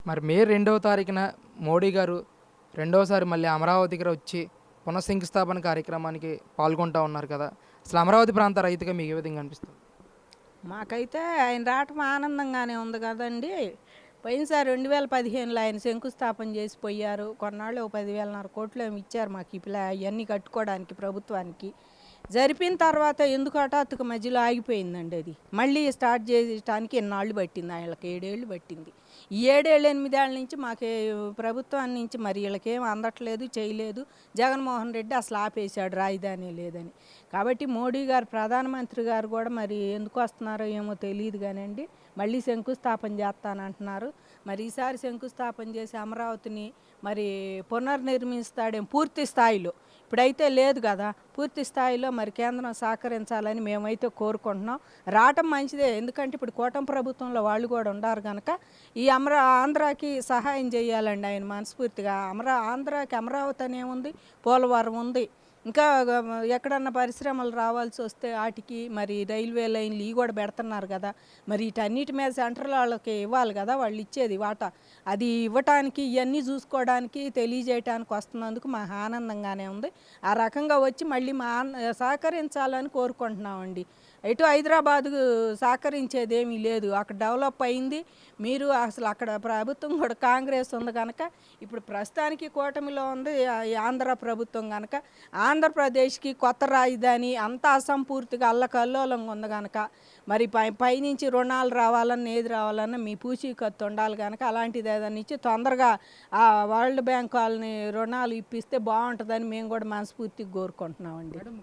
మరి మే 2వ తారీఖున మోడీ గారు రెండోసారి మళ్ళీ అమరావతికి వచ్చి పునఃశంకుస్థాపన కార్యక్రమానికి పాల్గొంటా ఉన్నారు కదా! అసలు అమరావతి ప్రాంత రైతుగా మీకు ఏ విధంగా అనిపిస్తుంది? మాకైతే ఆయన రావటం ఆనందంగానే ఉంది కదండి. పోయినసారి 2015లో ఆయన శంకుస్థాపన చేసి పోయారు. కొన్నాళ్ళు ఓ 10,500 కోట్లు ఏమో ఇచ్చారు మాకు ఇవన్నీ కట్టుకోవడానికి ప్రభుత్వానికి. జరిపిన తర్వాత ఎందుకు హఠాత్తుగా మధ్యలో ఆగిపోయిందండి అది. మళ్ళీ స్టార్ట్ చేయటానికి ఎన్నాళ్ళు పట్టింది, ఆయనకి 7 ఏళ్ళు పట్టింది. ఈ 7 ఏళ్ళు 8 ఏళ్ళ నుంచి మాకే ప్రభుత్వం నుంచి మరి వీళ్ళకేం అందట్లేదు, చేయలేదు. జగన్మోహన్ రెడ్డి అసలు ఆపేశాడు రాజధాని లేదని. కాబట్టి మోడీ గారు ప్రధానమంత్రి గారు కూడా మరి ఎందుకు వస్తున్నారో ఏమో తెలియదు కానండి, మళ్ళీ శంకుస్థాపన చేస్తానంటున్నారు. మరి ఈసారి శంకుస్థాపన చేసి అమరావతిని మరి పునర్నిర్మిస్తాడేమో పూర్తి స్థాయిలో. ఇప్పుడైతే లేదు కదా, పూర్తి స్థాయిలో మరి కేంద్రం సహకరించాలని మేమైతే కోరుకుంటున్నాం. రావటం మంచిదే, ఎందుకంటే ఇప్పుడు కూటమి ప్రభుత్వంలో వాళ్ళు కూడా ఉన్నారు కనుక ఈ ఆంధ్రాకి సహాయం చేయాలండి ఆయన మనస్ఫూర్తిగా. ఆంధ్రాకి అమరావతి అనే ఉంది, పోలవరం ఉంది. ఇంకా ఎక్కడన్నా పరిశ్రమలు రావాల్సి వస్తే వాటికి మరి రైల్వే లైన్లు ఇవి కూడా పెడుతున్నారు కదా. మరి వీటన్నిటి మీద సెంట్రల్ వాళ్ళకి ఇవ్వాలి కదా, వాళ్ళు ఇచ్చేది వాటా. అది ఇవ్వటానికి ఇవన్నీ చూసుకోవడానికి తెలియజేయటానికి వస్తున్నందుకు మాకు ఆనందంగానే ఉంది. ఆ రకంగా వచ్చి మళ్ళీ సహకరించాలని కోరుకుంటున్నామండి. ఎటు హైదరాబాదు సహకరించేది ఏమీ లేదు, అక్కడ డెవలప్ అయింది. మీరు అసలు అక్కడ ప్రభుత్వం కూడా కాంగ్రెస్ ఉంది కనుక ఇప్పుడు ప్రస్తుతానికి కూటమిలో ఉంది ఈ ఆంధ్ర ప్రభుత్వం కనుక ఆంధ్రప్రదేశ్కి కొత్త రాజధాని అంతా అసంపూర్తిగా అల్లకల్లోలంగా ఉంది కనుక మరి పైనుంచి రుణాలు రావాలన్నా ఏది రావాలన్నా మీ పూచీకత్తు ఉండాలి కనుక అలాంటిది ఏదైనా ఇచ్చి తొందరగా ఆ వరల్డ్ బ్యాంక్ వాళ్ళని రుణాలు ఇప్పిస్తే బాగుంటుందని మేము కూడా మనస్ఫూర్తిగా కోరుకుంటున్నామండి.